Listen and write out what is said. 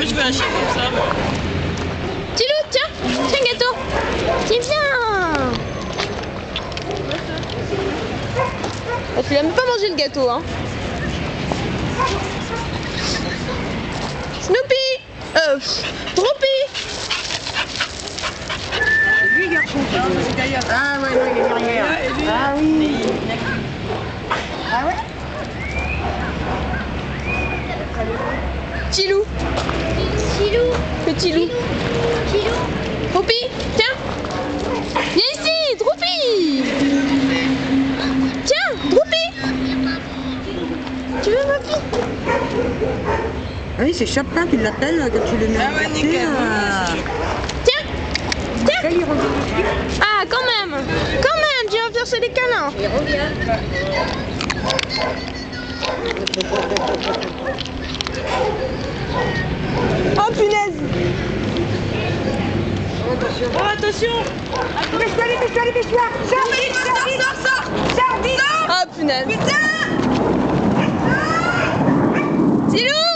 je veux un chien comme ça. Tilou, tiens, tiens un gâteau. Tiens, viens. Oh, tu l'as même pas mangé le gâteau, hein. Snoopy, Droopy. C'est lui, garçon. C'est derrière. Ah ouais, non, il est derrière. Ah oui. Ah ouais. Tilou. Tilou. Petit loup. Tilou. Droopy, tiens. Viens ici, Droopy. Tiens, Droopy. Tu veux ma fille? Ah oui, c'est Chapin, tu l'appelles quand tu le mets. Ah ouais, nickel. Tiens, tiens. Ah, quand même, tu vas faire ça des câlins. Il revient. Oh punaise. Oh, attention. Dépêche-toi. Sors. Oh punaise. Putain. Tilou.